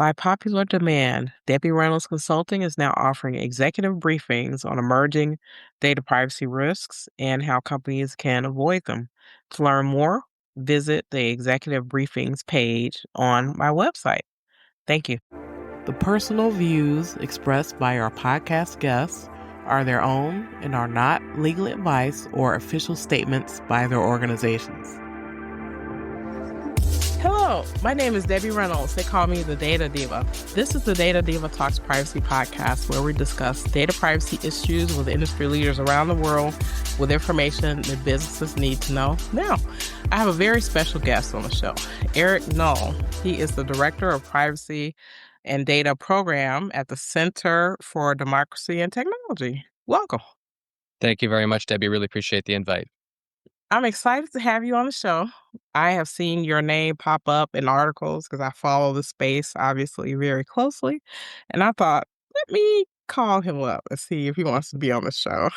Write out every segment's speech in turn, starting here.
By popular demand, Debbie Reynolds Consulting is now offering executive briefings on emerging data privacy risks and how companies can avoid them. To learn more, visit the executive briefings page on my website. Thank you. The personal views expressed by our podcast guests are their own and are not legal advice or official statements by their organizations. Hello, my name is Debbie Reynolds. They call me the Data Diva. This is the Data Diva Talks Privacy podcast, where we discuss data privacy issues with industry leaders around the world with information that businesses need to know now. I have a very special guest on the show, Eric Null. He is the Director of Privacy and Data Program at the Center for Democracy and Technology. Welcome. Thank you very much, Debbie. Really appreciate the invite. I'm excited to have you on the show. I have seen your name pop up in articles because I follow the space, obviously, very closely. And I thought, let me call him up and see if he wants to be on the show.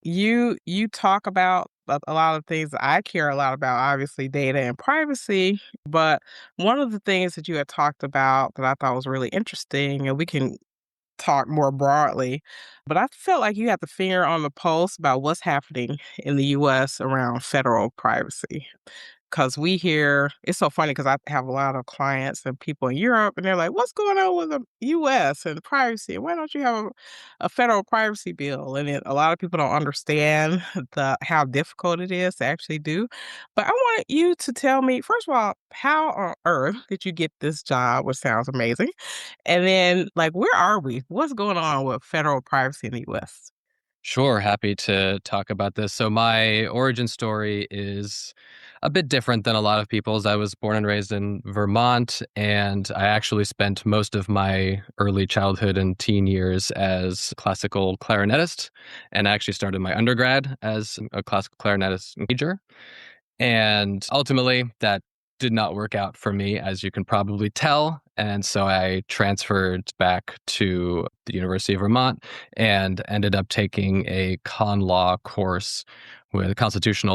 You talk about a lot of things that I care a lot about, obviously, data and privacy. But one of the things that you had talked about that I thought was really interesting, and we can talk more broadly, but I felt like you had the finger on the pulse about what's happening in the US around federal privacy. Because we hear, it's so funny because I have a lot of clients and people in Europe, and they're like, what's going on with the US and privacy? Why don't you have a federal privacy bill? And a lot of people don't understand how difficult it is to actually do. But I want you to tell me, first of all, how on earth did you get this job, which sounds amazing? And then, where are we? What's going on with federal privacy in the US? Sure, happy to talk about this. So my origin story is a bit different than a lot of people's. I was born and raised in Vermont, and I actually spent most of my early childhood and teen years as classical clarinetist, and I actually started my undergrad as a classical clarinetist major. And ultimately, that did not work out for me, as you can probably tell. And so I transferred back to the University of Vermont and ended up taking a constitutional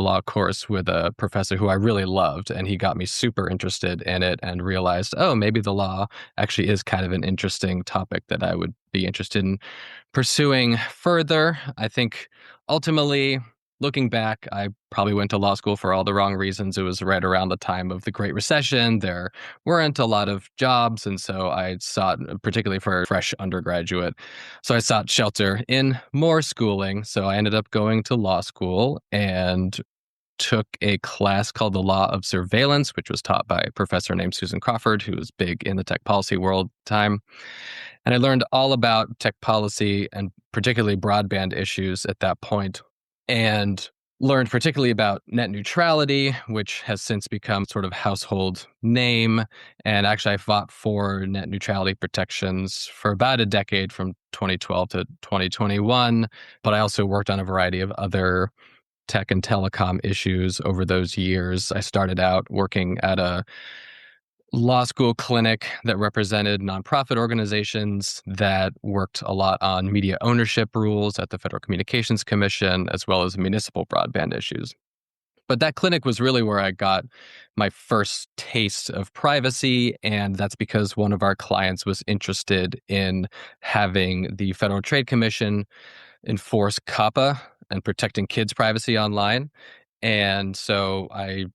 law course with a professor who I really loved. And he got me super interested in it and realized, oh, maybe the law actually is kind of an interesting topic that I would be interested in pursuing further. I think ultimately, looking back, I probably went to law school for all the wrong reasons. It was right around the time of the Great Recession. There weren't a lot of jobs, and so I sought, particularly for a fresh undergraduate, so I sought shelter in more schooling. So I ended up going to law school and took a class called the Law of Surveillance, which was taught by a professor named Susan Crawford, who was big in the tech policy world at the time. And I learned all about tech policy and particularly broadband issues at that point, and learned particularly about net neutrality, which has since become sort of household name. And actually, I fought for net neutrality protections for about a decade, from 2012 to 2021. But I also worked on a variety of other tech and telecom issues over those years. I started out working at a law school clinic that represented nonprofit organizations that worked a lot on media ownership rules at the Federal Communications Commission, as well as municipal broadband issues. But that clinic was really where I got my first taste of privacy, and that's because one of our clients was interested in having the Federal Trade Commission enforce COPPA and protecting kids' privacy online. And so I,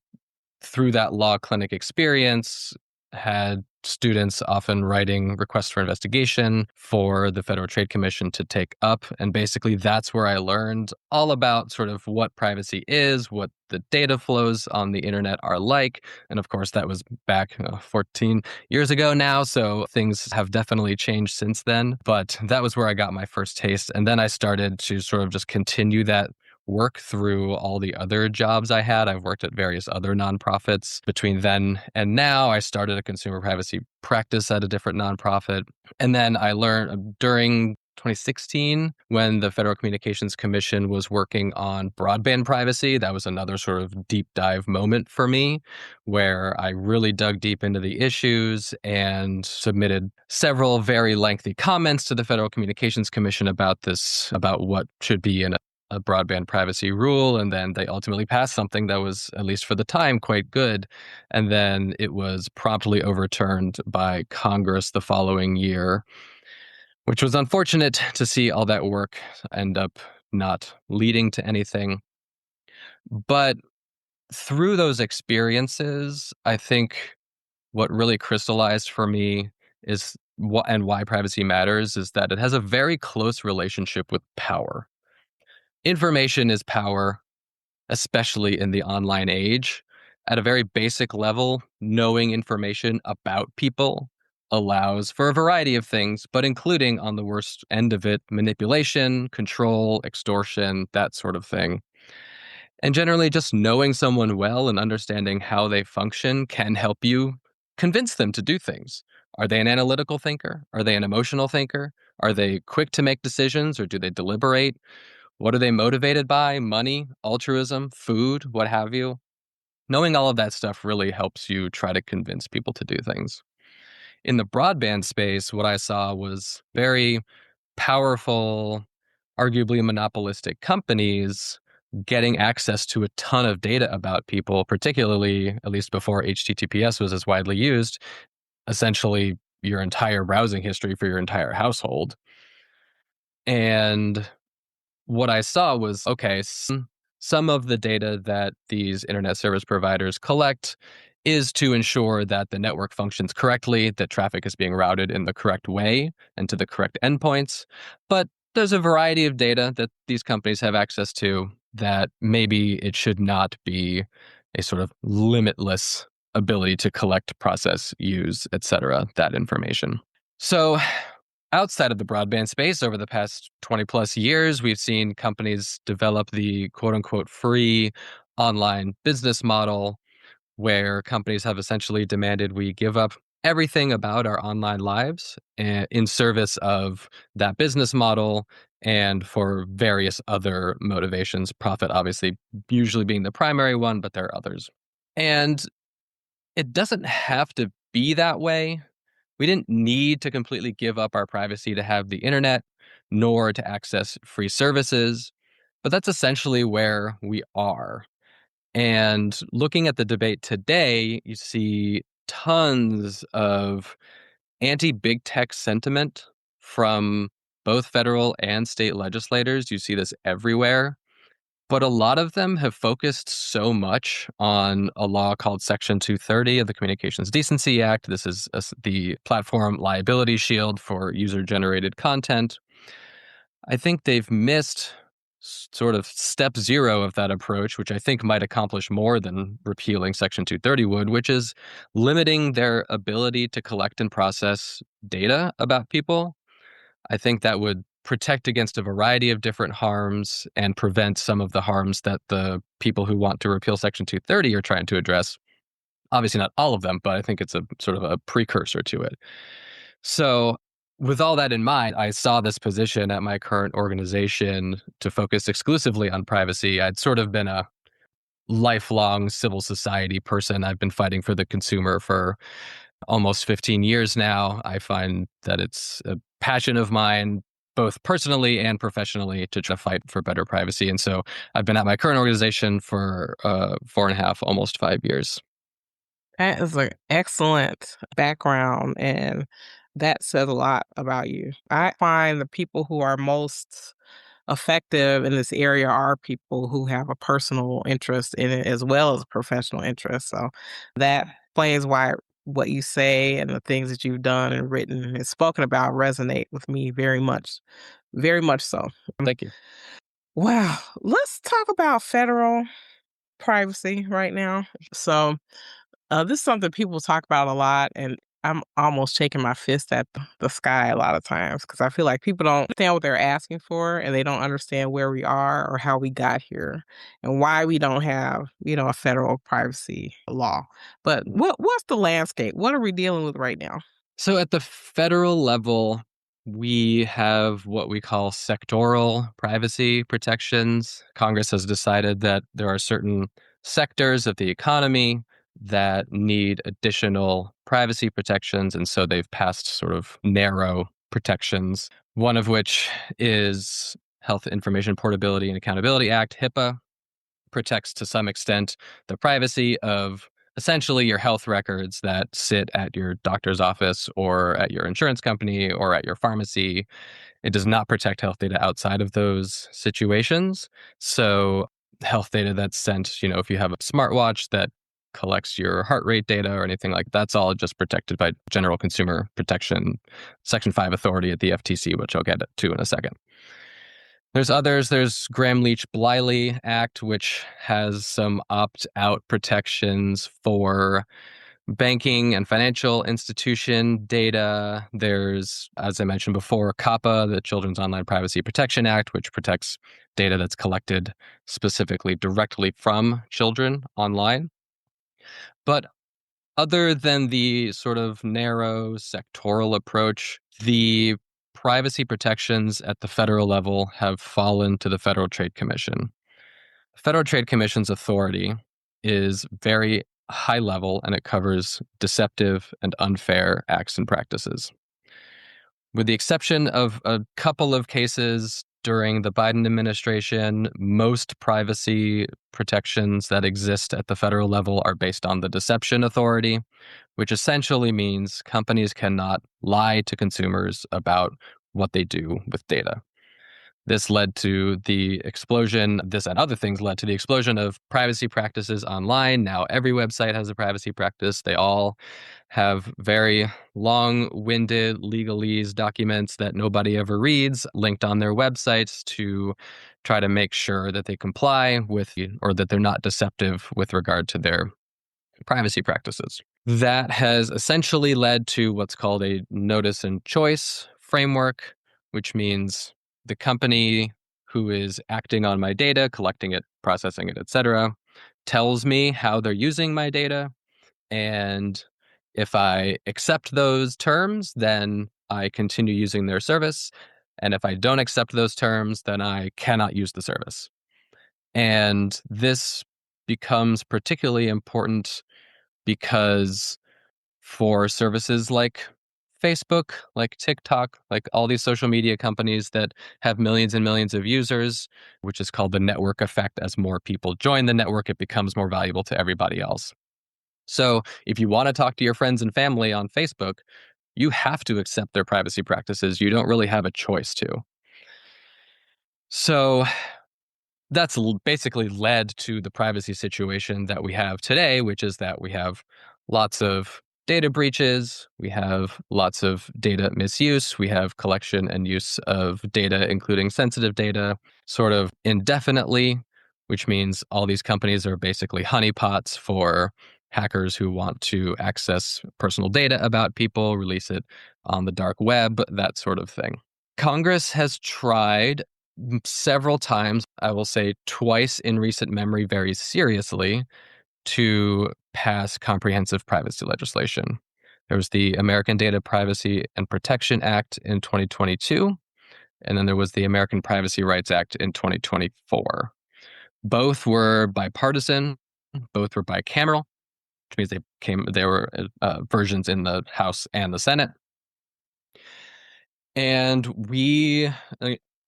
through that law clinic experience, had students often writing requests for investigation for the Federal Trade Commission to take up. And basically, that's where I learned all about sort of what privacy is, what the data flows on the internet are like. And of course, that was back 14 years ago now. So things have definitely changed since then. But that was where I got my first taste. And then I started to sort of just continue that work through all the other jobs I had. I've worked at various other nonprofits between then and now. I started a consumer privacy practice at a different nonprofit. And then I learned during 2016, when the Federal Communications Commission was working on broadband privacy, that was another sort of deep dive moment for me, where I really dug deep into the issues and submitted several very lengthy comments to the Federal Communications Commission about what should be in a broadband privacy rule, and then they ultimately passed something that was, at least for the time, quite good. And then it was promptly overturned by Congress the following year, which was unfortunate to see all that work end up not leading to anything. But through those experiences, I think what really crystallized for me is what and why privacy matters is that it has a very close relationship with power. Information is power, especially in the online age. At a very basic level, knowing information about people allows for a variety of things, but including on the worst end of it, manipulation, control, extortion, that sort of thing. And generally, just knowing someone well and understanding how they function can help you convince them to do things. Are they an analytical thinker? Are they an emotional thinker? Are they quick to make decisions or do they deliberate? What are they motivated by? Money, altruism, food, what have you? Knowing all of that stuff really helps you try to convince people to do things. In the broadband space, what I saw was very powerful, arguably monopolistic companies getting access to a ton of data about people, particularly, at least before HTTPS was as widely used, essentially your entire browsing history for your entire household. And what I saw was okay, some of the data that these internet service providers collect is to ensure that the network functions correctly, that traffic is being routed in the correct way and to the correct endpoints. But there's a variety of data that these companies have access to that maybe it should not be a sort of limitless ability to collect, process, use, etc., that information. So outside of the broadband space, over the past 20 plus years, we've seen companies develop the quote unquote free online business model where companies have essentially demanded we give up everything about our online lives in service of that business model and for various other motivations, profit obviously usually being the primary one, but there are others. And it doesn't have to be that way. We didn't need to completely give up our privacy to have the internet, nor to access free services, but that's essentially where we are. And looking at the debate today, you see tons of anti big tech sentiment from both federal and state legislators. You see this everywhere. But a lot of them have focused so much on a law called Section 230 of the Communications Decency Act. This is the platform liability shield for user generated content. I think they've missed sort of step zero of that approach, which I think might accomplish more than repealing Section 230 would, which is limiting their ability to collect and process data about people. I think that would protect against a variety of different harms and prevent some of the harms that the people who want to repeal Section 230 are trying to address. Obviously, not all of them, but I think it's a sort of a precursor to it. So, with all that in mind, I saw this position at my current organization to focus exclusively on privacy. I'd sort of been a lifelong civil society person. I've been fighting for the consumer for almost 15 years now. I find that it's a passion of mine, both personally and professionally, to try to fight for better privacy. And so I've been at my current organization for 4.5, almost 5 years. That is an excellent background, and that says a lot about you. I find the people who are most effective in this area are people who have a personal interest in it as well as a professional interest. So that explains why what you say and the things that you've done and written and spoken about resonate with me very much so. Thank you. Wow. Let's talk about federal privacy right now. So, this is something people talk about a lot, and I'm almost shaking my fist at the sky a lot of times because I feel like people don't understand what they're asking for and they don't understand where we are or how we got here and why we don't have, a federal privacy law. But what's the landscape? What are we dealing with right now? So at the federal level, we have what we call sectoral privacy protections. Congress has decided that there are certain sectors of the economy that need additional privacy protections. And so they've passed sort of narrow protections, one of which is Health Information Portability and Accountability Act, HIPAA, protects to some extent the privacy of essentially your health records that sit at your doctor's office or at your insurance company or at your pharmacy. It does not protect health data outside of those situations. So health data that's sent, if you have a smartwatch that collects your heart rate data or anything like that's all just protected by General Consumer Protection Section 5 authority at the FTC, which I'll get to in a second. There's others. There's Gramm-Leach-Bliley Act, which has some opt-out protections for banking and financial institution data. There's, as I mentioned before, COPPA, the Children's Online Privacy Protection Act, which protects data that's collected specifically directly from children online. But other than the sort of narrow sectoral approach, the privacy protections at the federal level have fallen to the Federal Trade Commission. The Federal Trade Commission's authority is very high level and it covers deceptive and unfair acts and practices. With the exception of a couple of cases during the Biden administration, most privacy protections that exist at the federal level are based on the deception authority, which essentially means companies cannot lie to consumers about what they do with data. This and other things led to the explosion of privacy practices online. Now every website has a privacy practice. They all have very long-winded legalese documents that nobody ever reads linked on their websites to try to make sure that they comply with or that they're not deceptive with regard to their privacy practices. That has essentially led to what's called a notice and choice framework, which means the company who is acting on my data, collecting it, processing it, etc., tells me how they're using my data. And if I accept those terms, then I continue using their service. And if I don't accept those terms, then I cannot use the service. And this becomes particularly important because for services like Facebook, like TikTok, like all these social media companies that have millions and millions of users, which is called the network effect. As more people join the network, it becomes more valuable to everybody else. So if you want to talk to your friends and family on Facebook, you have to accept their privacy practices. You don't really have a choice to. So that's basically led to the privacy situation that we have today, which is that we have lots of data breaches, we have lots of data misuse, we have collection and use of data, including sensitive data, sort of indefinitely, which means all these companies are basically honeypots for hackers who want to access personal data about people, release it on the dark web, that sort of thing. Congress has tried several times, I will say twice in recent memory, very seriously, to pass comprehensive privacy legislation. There was the American Data Privacy and Protection Act in 2022, and then there was the American Privacy Rights Act in 2024. Both were bipartisan, both were bicameral, which means they were versions in the House and the Senate. And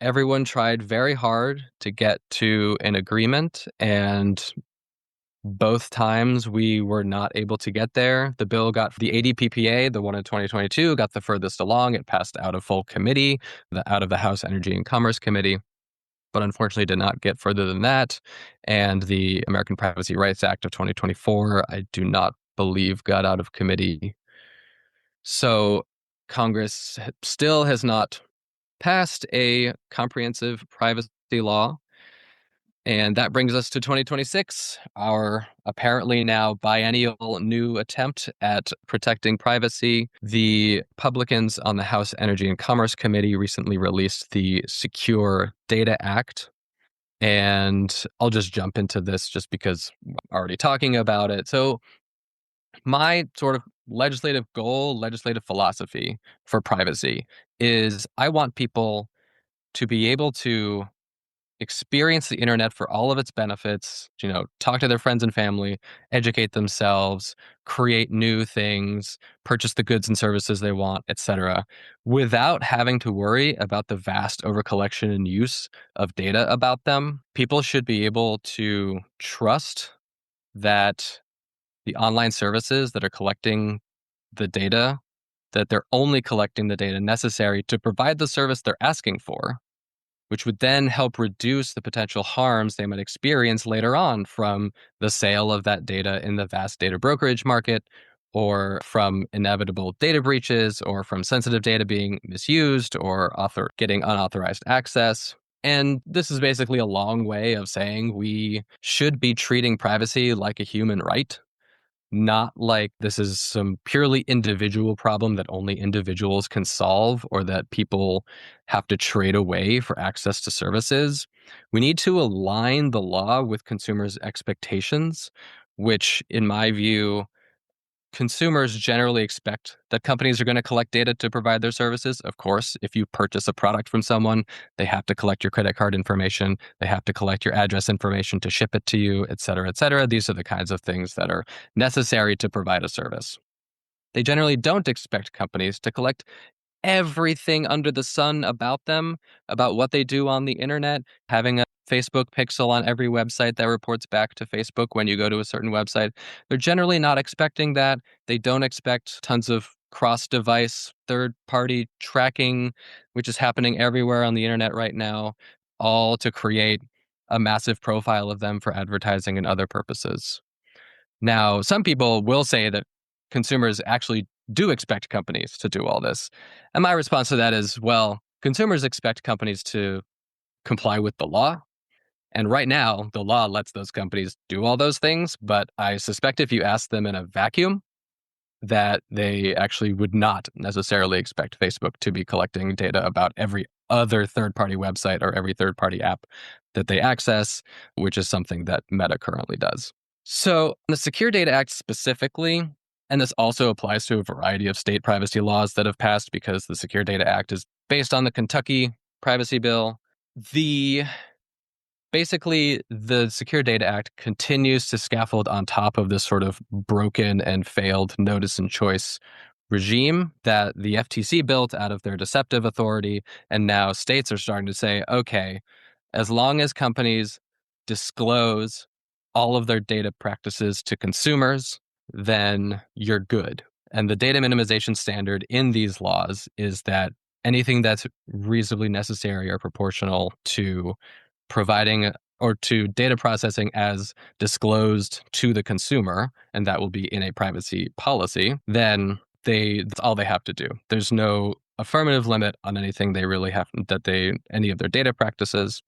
everyone tried very hard to get to an agreement, and both times we were not able to get there. The bill got the ADPPA, the one in 2022, got the furthest along. It passed out of full committee, out of the House Energy and Commerce Committee, but unfortunately did not get further than that. And the American Privacy Rights Act of 2024, I do not believe got out of committee. So Congress still has not passed a comprehensive privacy law. And that brings us to 2026, our apparently now biennial new attempt at protecting privacy. The Republicans on the House Energy and Commerce Committee recently released the Secure Data Act. And I'll just jump into this just because I'm already talking about it. So my sort of legislative goal, legislative philosophy for privacy is I want people to be able to experience the internet for all of its benefits, talk to their friends and family, educate themselves, create new things, purchase the goods and services they want, etc., without having to worry about the vast overcollection and use of data about them. People should be able to trust that the online services that are collecting the data, that they're only collecting the data necessary to provide the service they're asking for, which would then help reduce the potential harms they might experience later on from the sale of that data in the vast data brokerage market, or from inevitable data breaches, or from sensitive data being misused, or getting unauthorized access. And this is basically a long way of saying we should be treating privacy like a human right, not like this is some purely individual problem that only individuals can solve or that people have to trade away for access to services. We need to align the law with consumers' expectations, which, in my view, consumers generally expect that companies are going to collect data to provide their services. Of course, if you purchase a product from someone, they have to collect your credit card information, they have to collect your address information to ship it to you, et cetera, et cetera. These are the kinds of things that are necessary to provide a service. They generally don't expect companies to collect everything under the sun about them, about what they do on the internet, having a Facebook pixel on every website that reports back to Facebook when you go to a certain website. They're generally not expecting that. They don't expect tons of cross-device third-party tracking, which is happening everywhere on the internet right now, all to create a massive profile of them for advertising and other purposes. Now, some people will say that consumers actually do expect companies to do all this. And my response to that is, well, consumers expect companies to comply with the law. And right now, the law lets those companies do all those things. But I suspect if you ask them in a vacuum, that they actually would not necessarily expect Facebook to be collecting data about every other third-party website or every third-party app that they access, which is something that Meta currently does. So the Secure Data Act specifically, and this also applies to a variety of state privacy laws that have passed because the Secure Data Act is based on the Kentucky privacy bill. Basically, the Secure Data Act continues to scaffold on top of this sort of broken and failed notice and choice regime that the FTC built out of their deceptive authority. And now states are starting to say, okay, as long as companies disclose all of their data practices to consumers, then you're good. And the data minimization standard in these laws is that anything that's reasonably necessary or proportional to providing or to data processing as disclosed to the consumer, and that will be in a privacy policy, then that's all they have to do. There's no affirmative limit on anything they really have any of their data practices.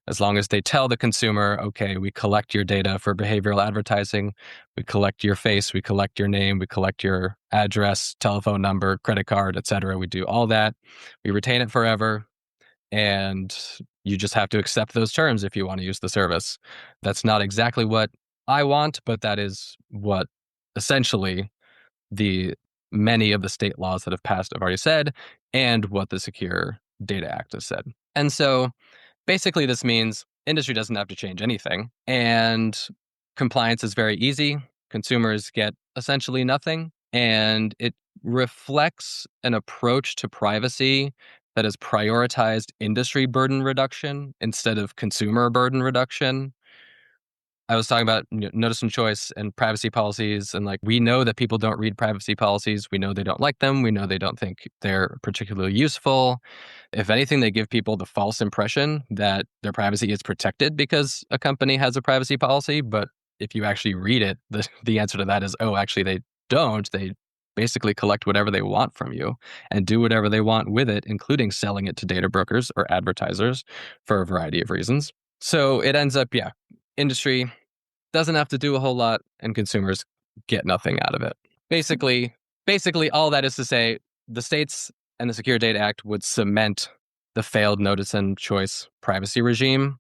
As long as they tell the consumer, okay, we collect your data for behavioral advertising, we collect your face, we collect your name, we collect your address, telephone number, credit card, etc. We do all that. We retain it forever. And you just have to accept those terms if you want to use the service. That's not exactly what I want, but that is what essentially the many of the state laws that have passed have already said, and what the Secure Data Act has said. And so basically this means industry doesn't have to change anything, and compliance is very easy. Consumers get essentially nothing, and it reflects an approach to privacy that has prioritized industry burden reduction instead of consumer burden reduction. I was talking about notice and choice and privacy policies, and like we know that people don't read privacy policies. We know they don't like them. We know they don't think they're particularly useful. If anything, they give people the false impression that their privacy is protected because a company has a privacy policy. But if you actually read it, the answer to that is, oh, actually, they don't. They basically collect whatever they want from you and do whatever they want with it, including selling it to data brokers or advertisers for a variety of reasons. So it ends up, industry doesn't have to do a whole lot and consumers get nothing out of it. Basically, all that is to say, the states and the Secure Data Act would cement the failed notice and choice privacy regime.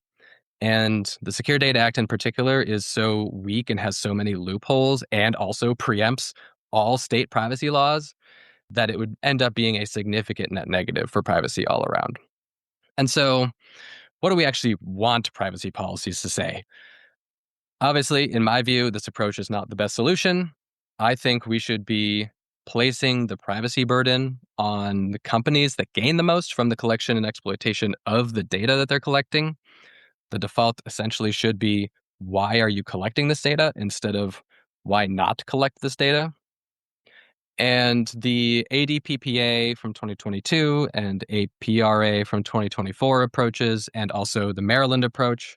And the Secure Data Act in particular is so weak and has so many loopholes and also preempts all state privacy laws that it would end up being a significant net negative for privacy all around. And so what do we actually want privacy policies to say? Obviously, in my view, this approach is not the best solution. I think we should be placing the privacy burden on the companies that gain the most from the collection and exploitation of the data that they're collecting. The default essentially should be, why are you collecting this data, instead of why not collect this data? And the ADPPA from 2022 and APRA from 2024 approaches, and also the Maryland approach,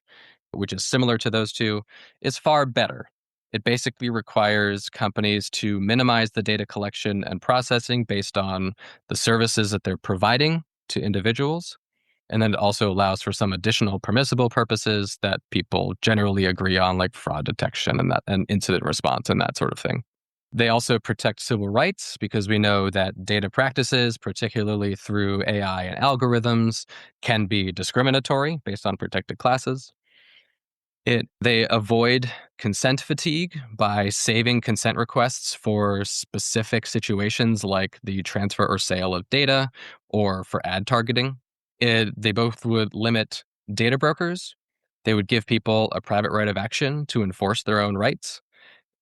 which is similar to those two, is far better. It basically requires companies to minimize the data collection and processing based on the services that they're providing to individuals. And then it also allows for some additional permissible purposes that people generally agree on, like fraud detection and incident response and that sort of thing. They also protect civil rights because we know that data practices, particularly through AI and algorithms, can be discriminatory based on protected classes. They avoid consent fatigue by saving consent requests for specific situations like the transfer or sale of data or for ad targeting. They both would limit data brokers. They would give people a private right of action to enforce their own rights.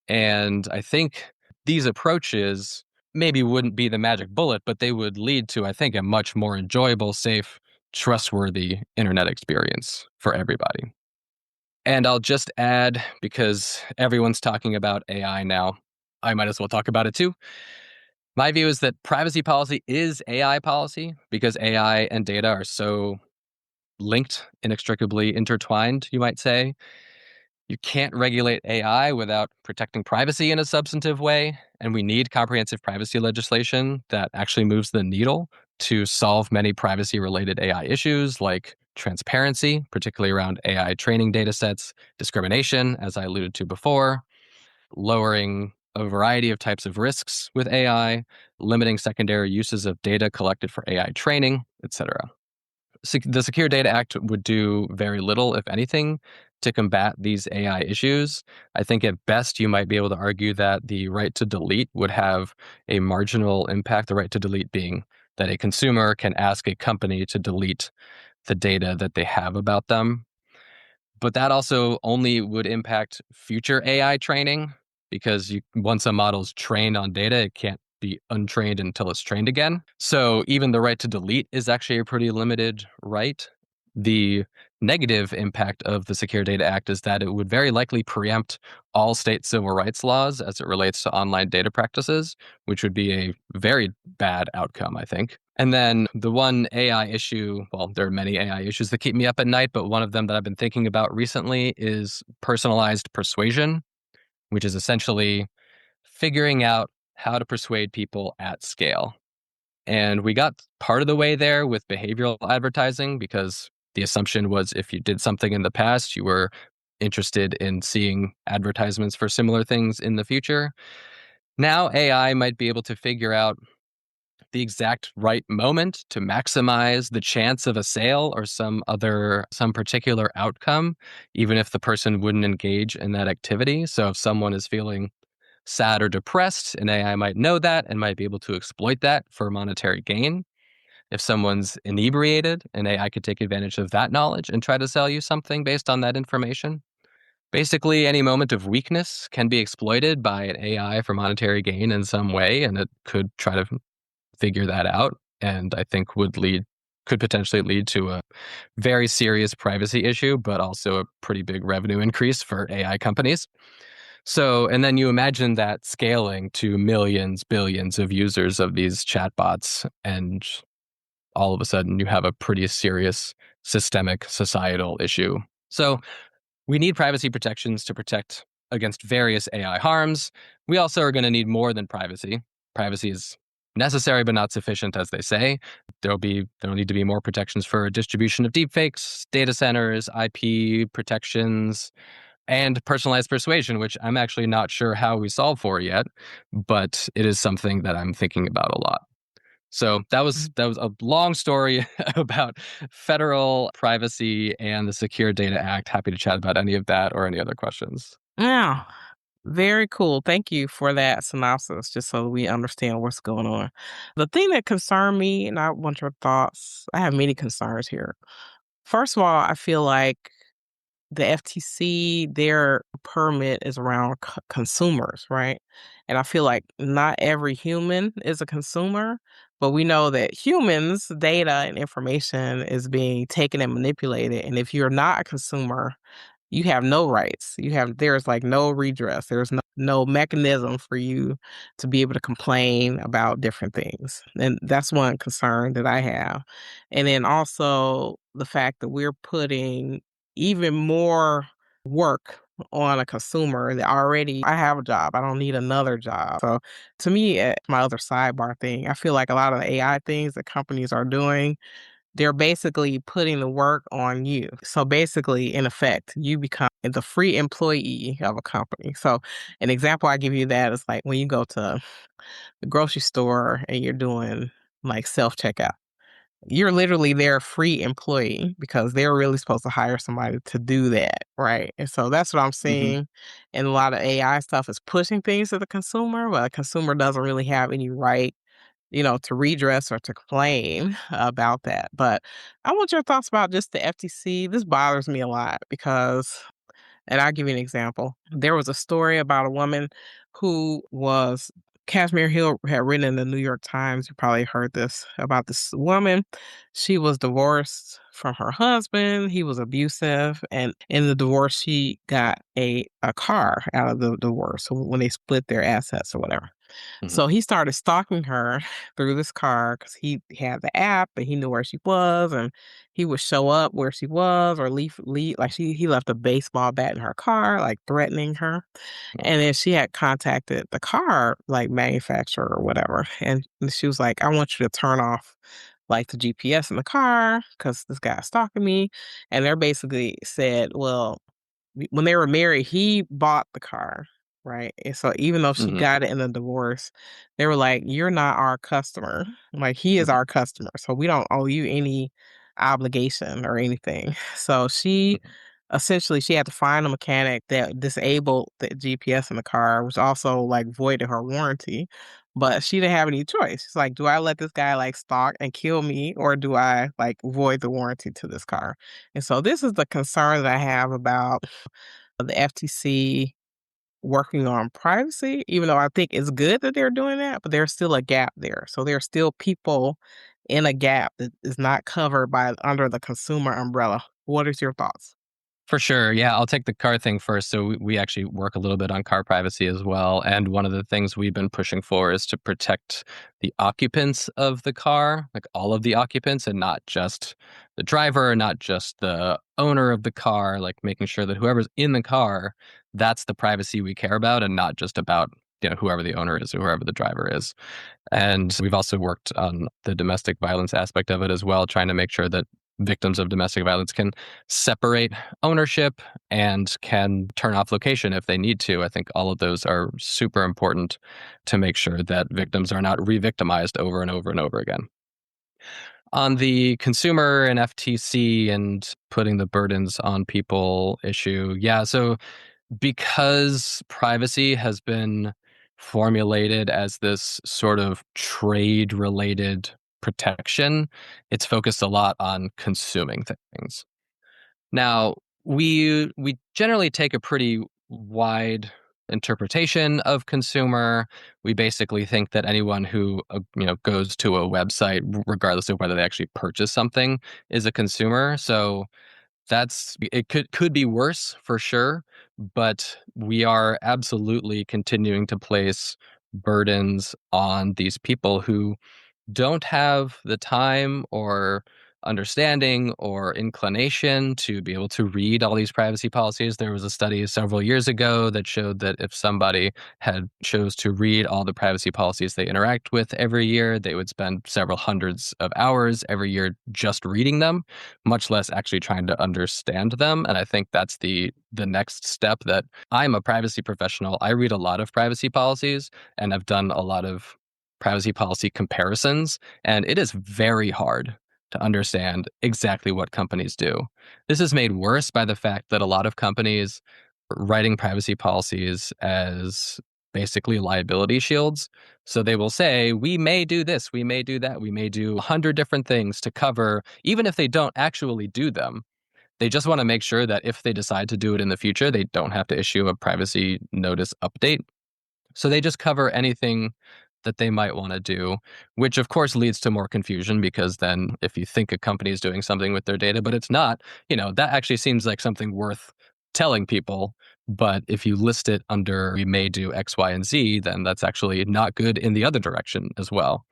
And I think these approaches maybe wouldn't be the magic bullet, but they would lead to, I think, a much more enjoyable, safe, trustworthy internet experience for everybody. And I'll just add, because everyone's talking about AI now, I might as well talk about it too. My view is that privacy policy is AI policy because AI and data are so linked, inextricably intertwined, you might say. You can't regulate AI without protecting privacy in a substantive way, and we need comprehensive privacy legislation that actually moves the needle to solve many privacy-related AI issues like transparency, particularly around AI training datasets, discrimination, as I alluded to before, lowering a variety of types of risks with AI, limiting secondary uses of data collected for AI training, etc. The Secure Data Act would do very little, if anything, to combat these AI issues. I think at best you might be able to argue that the right to delete would have a marginal impact, the right to delete being that a consumer can ask a company to delete the data that they have about them. But that also only would impact future AI training because once a model's trained on data, it can't be untrained until it's trained again. So even the right to delete is actually a pretty limited right. The negative impact of the Secure Data Act is that it would very likely preempt all state civil rights laws as it relates to online data practices, which would be a very bad outcome, I think. And then the one AI issue, well, there are many AI issues that keep me up at night, but one of them that I've been thinking about recently is personalized persuasion, which is essentially figuring out how to persuade people at scale. And we got part of the way there with behavioral advertising because the assumption was if you did something in the past, you were interested in seeing advertisements for similar things in the future. Now AI might be able to figure out the exact right moment to maximize the chance of a sale or some particular outcome, even if the person wouldn't engage in that activity. So if someone is feeling sad or depressed, an AI might know that and might be able to exploit that for monetary gain. If someone's inebriated, an AI could take advantage of that knowledge and try to sell you something based on that information. Basically, any moment of weakness can be exploited by an AI for monetary gain in some way, and it could try to figure that out, and I think could potentially lead to a very serious privacy issue, but also a pretty big revenue increase for AI companies. So, and then you imagine that scaling to millions, billions of users of these chatbots, and all of a sudden you have a pretty serious systemic societal issue. So, we need privacy protections to protect against various AI harms. We also are going to need more than privacy. Privacy is necessary but not sufficient, as they say. There'll need to be more protections for distribution of deepfakes, data centers, IP protections, and personalized persuasion, which I'm actually not sure how we solve for yet, but it is something that I'm thinking about a lot. So that was a long story about federal privacy and the Secure Data Act. Happy to chat about any of that or any other questions. Yeah, very cool. Thank you for that synopsis, just so we understand what's going on. The thing that concerned me, and I want your thoughts, I have many concerns here. First of all, I feel like the FTC, their permit is around consumers, right? And I feel like not every human is a consumer, but we know that humans' data and information is being taken and manipulated. And if you're not a consumer, you have no rights. There's like no redress. There's no mechanism for you to be able to complain about different things. And that's one concern that I have. And then also the fact that we're putting even more work on a consumer that already I have a job. I don't need another job. So to me, my other sidebar thing, I feel like a lot of the AI things that companies are doing, they're basically putting the work on you. So basically, in effect, you become the free employee of a company. So an example I give you that is like when you go to the grocery store and you're doing like self checkout. You're literally their free employee because they're really supposed to hire somebody to do that, right? And so that's what I'm Mhm. seeing. And a lot of AI stuff is pushing things to the consumer, but the consumer doesn't really have any right, to redress or to complain about that. But I want your thoughts about just the FTC. This bothers me a lot because, and I'll give you an example. There was a story about a woman who was, Kashmir Hill had written in the New York Times. You probably heard this about this woman. She was divorced from her husband. He was abusive. And in the divorce, she got a car out of the divorce. So when they split their assets or whatever. Mhm. So he started stalking her through this car because he had the app and he knew where she was, and he would show up where she was or leave like he left a baseball bat in her car, like threatening her. Wow. And then she had contacted the car like manufacturer or whatever, and she was like, "I want you to turn off like the GPS in the car because this guy's stalking me." And they're basically said, "Well, when they were married, he bought the car, right? And so even though she Mhm. got it in the divorce, they were like, "You're not our customer. Like he is Mhm. our customer, so we don't owe you any obligation or anything." So she Mhm. essentially she had to find a mechanic that disabled the GPS in the car, which also like voided her warranty. But she didn't have any choice. She's like, do I let this guy like stalk and kill me, or do I like void the warranty to this car? And so this is the concern that I have about the FTC working on privacy, even though I think it's good that they're doing that, but there's still a gap there. So there's still people in a gap that is not covered by under the consumer umbrella. What is your thoughts? For sure. Yeah, I'll take the car thing first. So we actually work a little bit on car privacy as well. And one of the things we've been pushing for is to protect the occupants of the car, like all of the occupants, and not just the driver, not just the owner of the car, like making sure that whoever's in the car, that's the privacy we care about and not just about, whoever the owner is or whoever the driver is. And we've also worked on the domestic violence aspect of it as well, trying to make sure that victims of domestic violence can separate ownership and can turn off location if they need to. I think all of those are super important to make sure that victims are not re victimized over and over and over again. On the consumer and FTC and putting the burdens on people issue, yeah. So because privacy has been formulated as this sort of trade related protection, it's focused a lot on consuming things. Now, we generally take a pretty wide interpretation of consumer. We basically think that anyone who goes to a website, regardless of whether they actually purchase something, is a consumer. So it could be worse for sure, but we are absolutely continuing to place burdens on these people who don't have the time or understanding or inclination to be able to read all these privacy policies. There was a study several years ago that showed that if somebody had chose to read all the privacy policies they interact with every year, they would spend several hundreds of hours every year just reading them, much less actually trying to understand them. And I think that's the next step. That I'm a privacy professional. I read a lot of privacy policies and I've done a lot of privacy policy comparisons, and it is very hard to understand exactly what companies do. This is made worse by the fact that a lot of companies are writing privacy policies as basically liability shields. So they will say, we may do this, we may do that, we may do 100 different things to cover, even if they don't actually do them. They just want to make sure that if they decide to do it in the future, they don't have to issue a privacy notice update. So they just cover anything that they might want to do, which of course leads to more confusion because then if you think a company is doing something with their data, but it's not, that actually seems like something worth telling people. But if you list it under we may do X, Y, and Z, then that's actually not good in the other direction as well.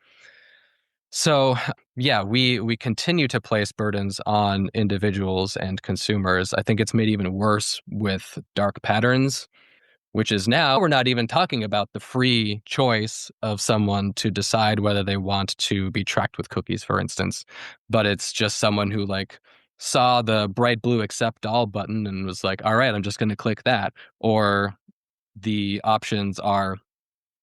So, yeah, we continue to place burdens on individuals and consumers. I think it's made even worse with dark patterns, which is now we're not even talking about the free choice of someone to decide whether they want to be tracked with cookies, for instance, but it's just someone who saw the bright blue accept all button and was like, all right, I'm just going to click that. Or the options are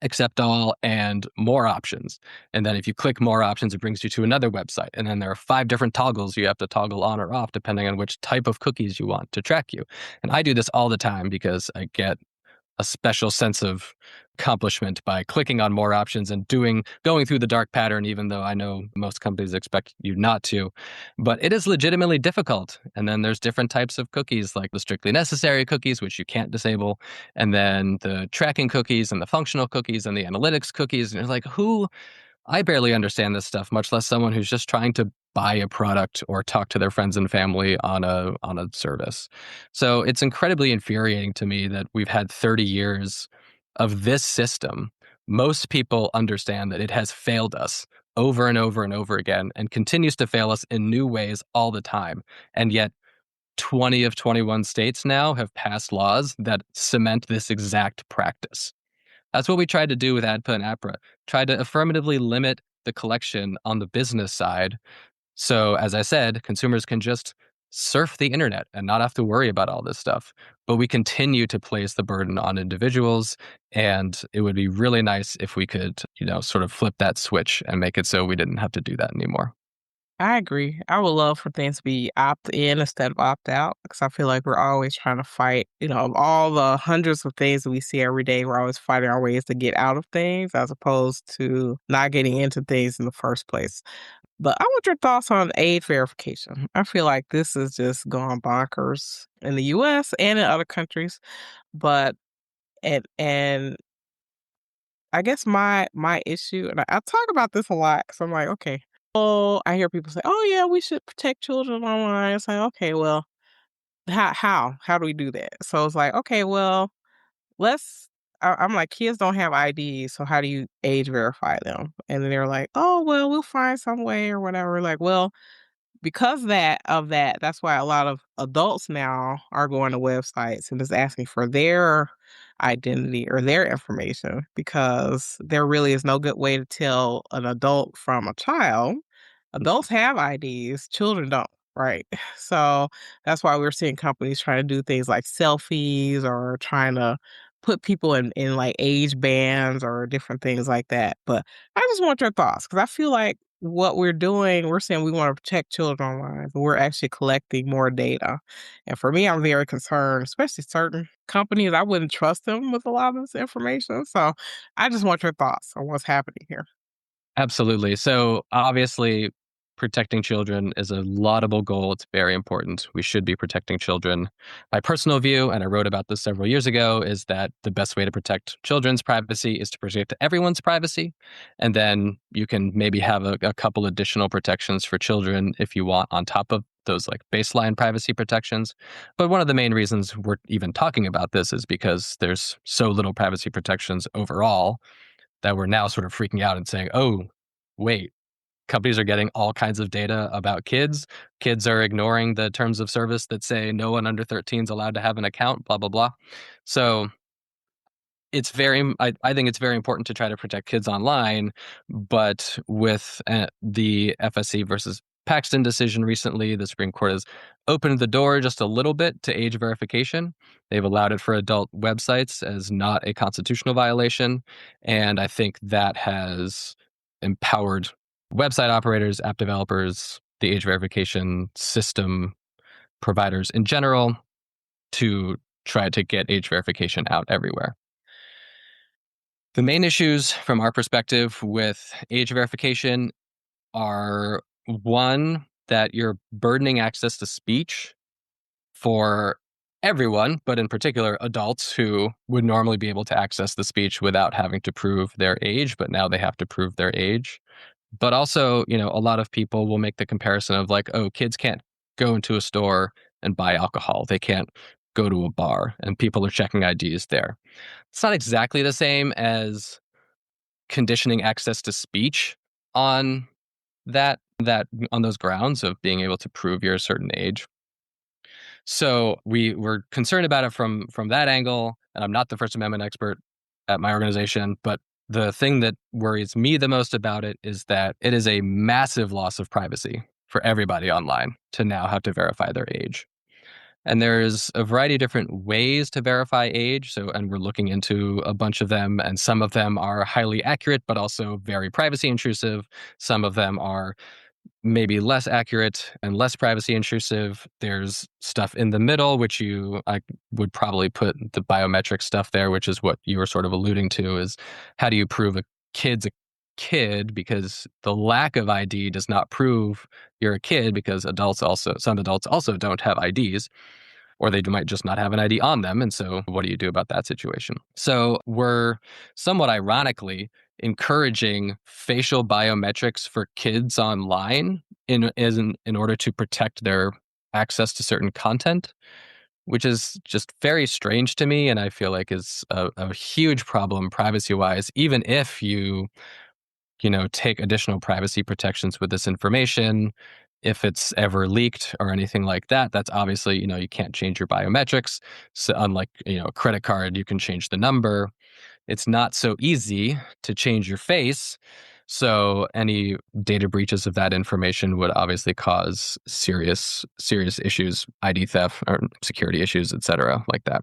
accept all and more options. And then if you click more options, it brings you to another website. And then there are 5 different toggles you have to toggle on or off depending on which type of cookies you want to track you. And I do this all the time because I get a special sense of accomplishment by clicking on more options and going through the dark pattern, even though I know most companies expect you not to. But it is legitimately difficult. And then there's different types of cookies, like the strictly necessary cookies, which you can't disable, and then the tracking cookies and the functional cookies and the analytics cookies. And it's like, I barely understand this stuff, much less someone who's just trying to buy a product or talk to their friends and family on a service. So it's incredibly infuriating to me that we've had 30 years of this system. Most people understand that it has failed us over and over and over again and continues to fail us in new ways all the time. And yet 20 of 21 states now have passed laws that cement this exact practice. That's what we tried to do with ADPA and APRA, tried to affirmatively limit the collection on the business side. So, as I said, consumers can just surf the internet and not have to worry about all this stuff. But we continue to place the burden on individuals. And it would be really nice if we could, sort of flip that switch and make it so we didn't have to do that anymore. I agree. I would love for things to be opt in instead of opt out because I feel like we're always trying to fight, of all the hundreds of things that we see every day, we're always fighting our ways to get out of things as opposed to not getting into things in the first place. But I want your thoughts on age verification. I feel like this is just gone bonkers in the US and in other countries. But and I guess my issue, and I talk about this a lot because I'm like, okay, oh, I hear people say, "Oh yeah, we should protect children online." It's like, okay, well, how do we do that? So it's like, okay, well, let's. I'm like, kids don't have IDs, so how do you age verify them? And then they're like, oh well, we'll find some way or whatever. Like, well, because that's why a lot of adults now are going to websites and just asking for their identity or their information because there really is no good way to tell an adult from a child. Adults have IDs, children don't, right? So that's why we're seeing companies trying to do things like selfies or trying to put people in like age bands or different things like that. But I just want your thoughts because I feel like what we're doing, we're saying we want to protect children online, but we're actually collecting more data. And for me, I'm very concerned, especially certain companies. I wouldn't trust them with a lot of this information. So I just want your thoughts on what's happening here. Absolutely. So obviously, protecting children is a laudable goal. It's very important. We should be protecting children. My personal view, and I wrote about this several years ago, is that the best way to protect children's privacy is to protect everyone's privacy. And then you can maybe have a couple additional protections for children if you want on top of those baseline privacy protections. But one of the main reasons we're even talking about this is because there's so little privacy protections overall that we're now sort of freaking out and saying, oh, wait, companies are getting all kinds of data about kids. Kids are ignoring the terms of service that say no one under 13 is allowed to have an account, blah, blah, blah. So I think it's very important to try to protect kids online, but with the FSC versus Paxton decision recently, the Supreme Court has opened the door just a little bit to age verification. They've allowed it for adult websites as not a constitutional violation, and I think that has empowered website operators, app developers, the age verification system providers in general to try to get age verification out everywhere. The main issues from our perspective with age verification are one, that you're burdening access to speech for everyone, but in particular adults who would normally be able to access the speech without having to prove their age, but now they have to prove their age. But also, a lot of people will make the comparison of like, oh, kids can't go into a store and buy alcohol. They can't go to a bar, and people are checking IDs there. It's not exactly the same as conditioning access to speech on that on those grounds of being able to prove you're a certain age. So we were concerned about it from that angle, and I'm not the First Amendment expert at my organization, but the thing that worries me the most about it is that it is a massive loss of privacy for everybody online to now have to verify their age. And there's a variety of different ways to verify age. So, and we're looking into a bunch of them, and some of them are highly accurate, but also very privacy intrusive. Some of them are maybe less accurate and less privacy intrusive. There's stuff in the middle, which I would probably put the biometric stuff there, which is what you were sort of alluding to, is how do you prove a kid's a kid, because the lack of ID does not prove you're a kid, because some adults also don't have IDs, or they might just not have an ID on them. And so what do you do about that situation? So we're somewhat ironically encouraging facial biometrics for kids online in order to protect their access to certain content, which is just very strange to me. And I feel like is a huge problem privacy wise, even if you take additional privacy protections with this information. If it's ever leaked or anything like that, that's obviously, you can't change your biometrics. So unlike, a credit card, you can change the number. It's not so easy to change your face. So any data breaches of that information would obviously cause serious issues, ID theft or security issues, et cetera, like that.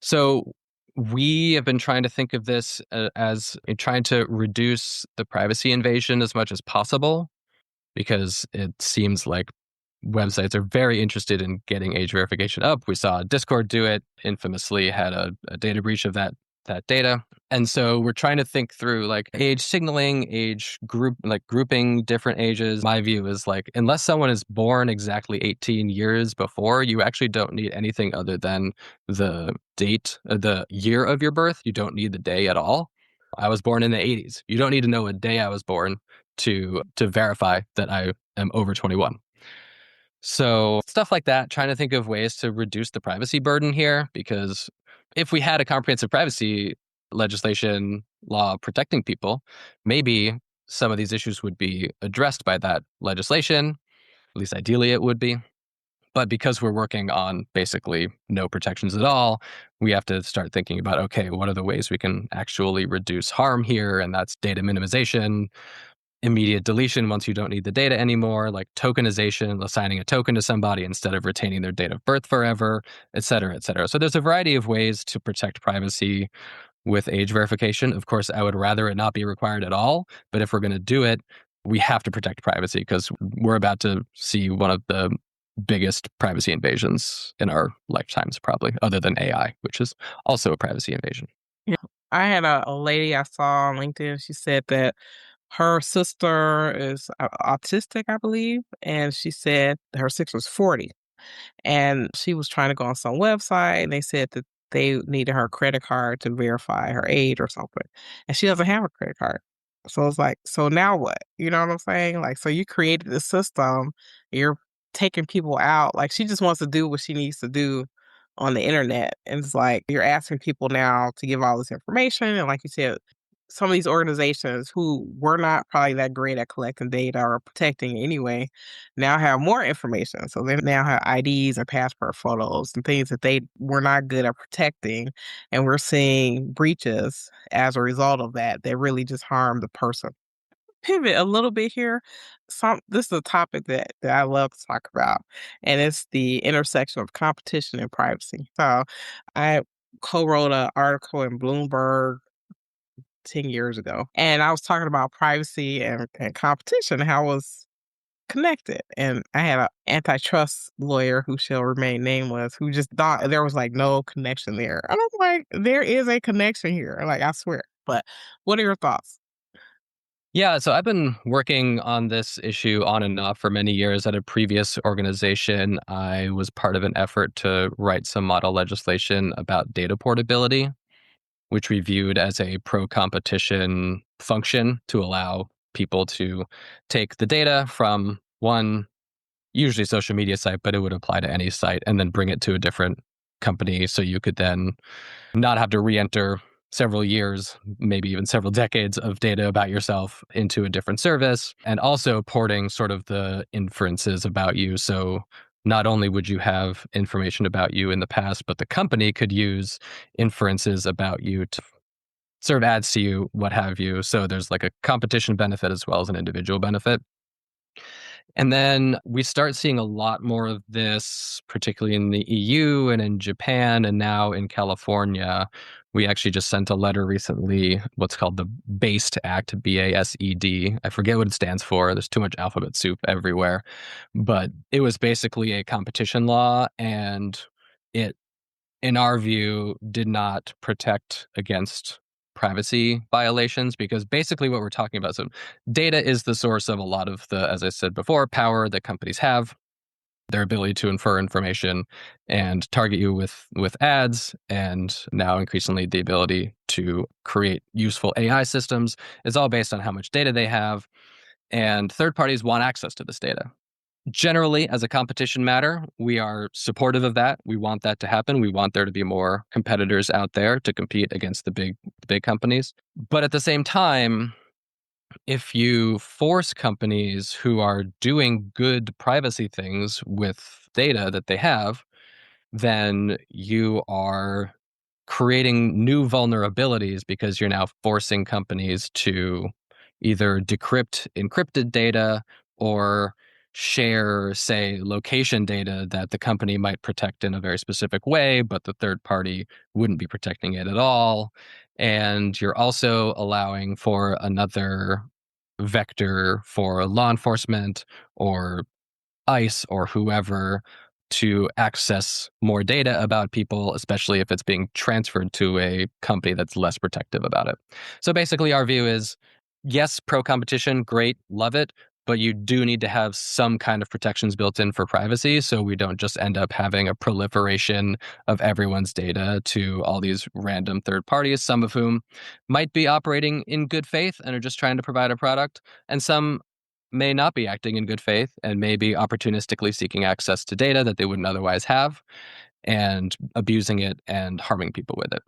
So we have been trying to think of this as trying to reduce the privacy invasion as much as possible, because it seems like websites are very interested in getting age verification up. We saw Discord do it, infamously had a data breach of that data. And so we're trying to think through like age signaling, age group, like grouping different ages. My view is like, unless someone is born exactly 18 years before, you actually don't need anything other than the date, the year of your birth. You don't need the day at all. I was born in the 80s. You don't need to know what day I was born to verify that I am over 21. So stuff like that, trying to think of ways to reduce the privacy burden here, because if we had a comprehensive privacy legislation law protecting people, maybe some of these issues would be addressed by that legislation. At least ideally it would be. But because we're working on basically no protections at all, we have to start thinking about, okay, what are the ways we can actually reduce harm here? And that's data minimization, immediate deletion once you don't need the data anymore, like tokenization, assigning a token to somebody instead of retaining their date of birth forever, et cetera, et cetera. So there's a variety of ways to protect privacy with age verification. Of course, I would rather it not be required at all, but if we're going to do it, we have to protect privacy, because we're about to see one of the biggest privacy invasions in our lifetimes, probably, other than AI, which is also a privacy invasion. Yeah. I had a lady I saw on LinkedIn. She said that her sister is autistic, I believe, and she said her sister was 40. And she was trying to go on some website, and they said that they needed her credit card to verify her age or something. And she doesn't have a credit card. So it's like, so now what? You know what I'm saying? Like, so you created the system, you're taking people out. Like, she just wants to do what she needs to do on the internet. And it's like, you're asking people now to give all this information. And like you said, some of these organizations who were not probably that great at collecting data or protecting anyway now have more information. So they now have IDs and passport photos and things that they were not good at protecting. And we're seeing breaches as a result of that that really just harm the person. Pivot a little bit here. This is a topic that I love to talk about, and it's the intersection of competition and privacy. So I co-wrote an article in Bloomberg 10 years ago. And I was talking about privacy and competition, how was connected. And I had an antitrust lawyer who shall remain nameless who just thought there was like no connection there. And I'm like, there is a connection here. Like, I swear. But what are your thoughts? Yeah, so I've been working on this issue on and off for many years. At a previous organization, I was part of an effort to write some model legislation about data portability, which we viewed as a pro competition function to allow people to take the data from one, usually social media site, but it would apply to any site, and then bring it to a different company so you could then not have to re-enter several years, maybe even several decades of data about yourself into a different service, and also porting sort of the inferences about you. So not only would you have information about you in the past, but the company could use inferences about you to serve ads to you, what have you. So there's like a competition benefit as well as an individual benefit. And then we start seeing a lot more of this, particularly in the EU and in Japan and now in California. We actually just sent a letter recently, what's called the BASED Act, BASED. I forget what it stands for. There's too much alphabet soup everywhere. But it was basically a competition law, and it, in our view, did not protect against privacy violations, because basically what we're talking about, so data is the source of a lot of the, as I said before, power that companies have, their ability to infer information and target you with ads, and now increasingly the ability to create useful AI systems is all based on how much data they have, and third parties want access to this data. Generally, as a competition matter, we are supportive of that. We want that to happen. We want there to be more competitors out there to compete against the big companies. But at the same time, if you force companies who are doing good privacy things with data that they have, then you are creating new vulnerabilities, because you're now forcing companies to either decrypt encrypted data or share, say, location data that the company might protect in a very specific way, but the third party wouldn't be protecting it at all. And you're also allowing for another vector for law enforcement or ICE or whoever to access more data about people, especially if it's being transferred to a company that's less protective about it. So basically, our view is yes, pro competition, great, love it. But you do need to have some kind of protections built in for privacy, so we don't just end up having a proliferation of everyone's data to all these random third parties, some of whom might be operating in good faith and are just trying to provide a product, and some may not be acting in good faith and may be opportunistically seeking access to data that they wouldn't otherwise have and abusing it and harming people with it.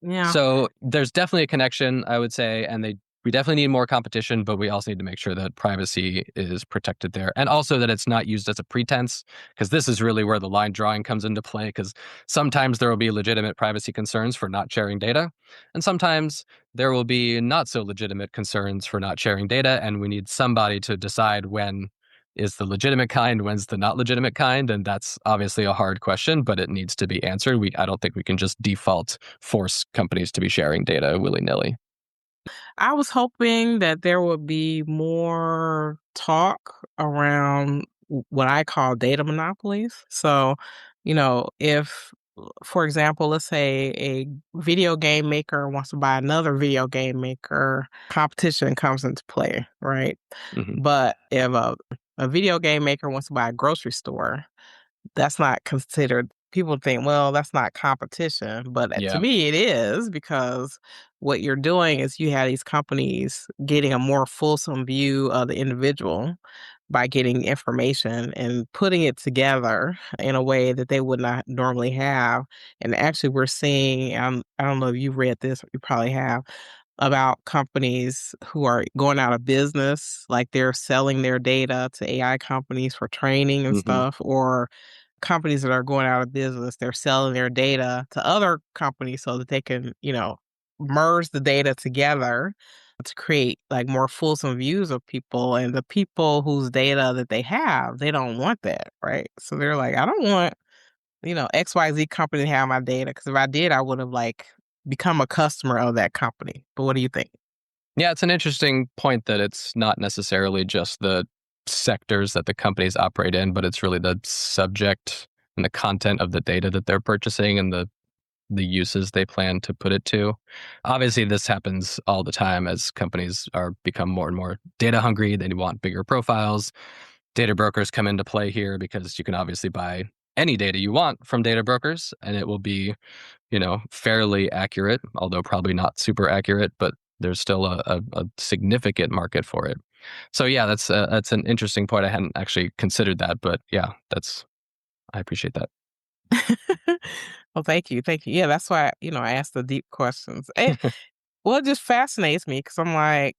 Yeah. So there's definitely a connection, I would say, and we definitely need more competition, but we also need to make sure that privacy is protected there, and also that it's not used as a pretense, because this is really where the line drawing comes into play, because sometimes there will be legitimate privacy concerns for not sharing data, and sometimes there will be not so legitimate concerns for not sharing data, and we need somebody to decide when is the legitimate kind, when's the not legitimate kind, and that's obviously a hard question, but it needs to be answered. I don't think we can just default force companies to be sharing data willy-nilly. I was hoping that there would be more talk around what I call data monopolies. So, if, for example, let's say a video game maker wants to buy another video game maker, competition comes into play, right? Mhm. But if a video game maker wants to buy a grocery store, that's not considered. People think, well, that's not competition, but to Yeah. me it is, because what you're doing is you have these companies getting a more fulsome view of the individual by getting information and putting it together in a way that they would not normally have. And actually we're seeing, I don't know if you've read this, you probably have, about companies who are going out of business, like they're selling their data to AI companies for training and Mhm. stuff, or companies that are going out of business, they're selling their data to other companies so that they can, merge the data together to create like more fulsome views of people. And the people whose data that they have, they don't want that, right? So they're like, I don't want, XYZ company to have my data, because if I did, I would have like become a customer of that company. But what do you think? Yeah, it's an interesting point that it's not necessarily just the sectors that the companies operate in, but it's really the subject and the content of the data that they're purchasing and the uses they plan to put it to. Obviously, this happens all the time as companies are become more and more data hungry. They want bigger profiles. Data brokers come into play here because you can obviously buy any data you want from data brokers, and it will be, fairly accurate, although probably not super accurate, but there's still a significant market for it. So yeah, that's an interesting point. I hadn't actually considered that, but yeah, I appreciate that. Well, thank you, thank you. Yeah, that's why, I ask the deep questions. Well, it just fascinates me because I'm like,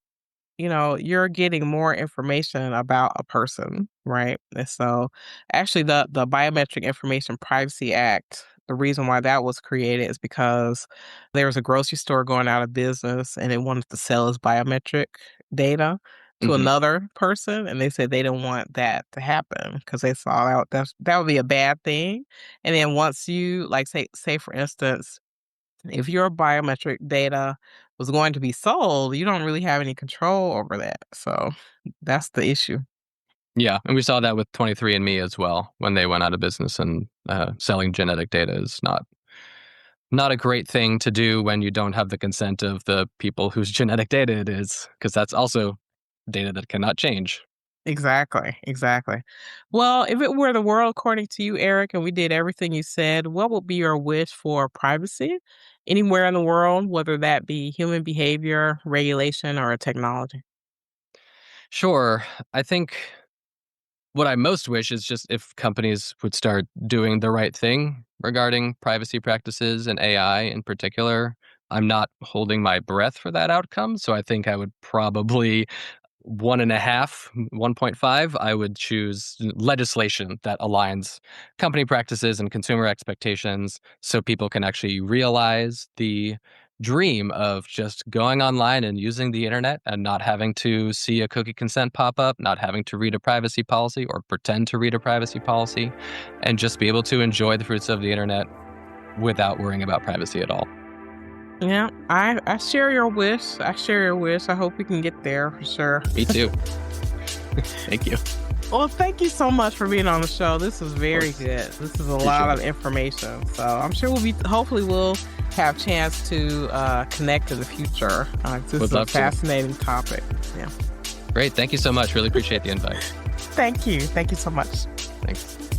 you're getting more information about a person, right? And so actually the Biometric Information Privacy Act, the reason why that was created is because there was a grocery store going out of business and it wanted to sell its biometric data to Hmm. another person, and they said they didn't want that to happen because they saw that would be a bad thing. And then once you like say for instance, if your biometric data was going to be sold, you don't really have any control over that. So that's the issue. Yeah, and we saw that with 23andMe as well when they went out of business, and selling genetic data is not a great thing to do when you don't have the consent of the people whose genetic data it is, because that's also data that cannot change. Exactly, exactly. Well, if it were the world according to you, Eric, and we did everything you said, what would be your wish for privacy anywhere in the world, whether that be human behavior, regulation, or technology? Sure, I think what I most wish is just if companies would start doing the right thing regarding privacy practices and AI in particular. I'm not holding my breath for that outcome, so I think I would probably 1.5, 1.5, I would choose legislation that aligns company practices and consumer expectations so people can actually realize the dream of just going online and using the internet and not having to see a cookie consent pop up, not having to read a privacy policy or pretend to read a privacy policy, and just be able to enjoy the fruits of the internet without worrying about privacy at all. Yeah, I share your wish. I share your wish. I hope we can get there for sure. Me too. Thank you. Well, thank you so much for being on the show. This is Of very course. good. This is a lot Appreciate of it. information. So I'm sure hopefully we'll have chance to connect in the future. This Would is a love to. fascinating topic. Yeah. Great. Thank you so much. Really appreciate the invite. Thank you. Thank you so much. Thanks.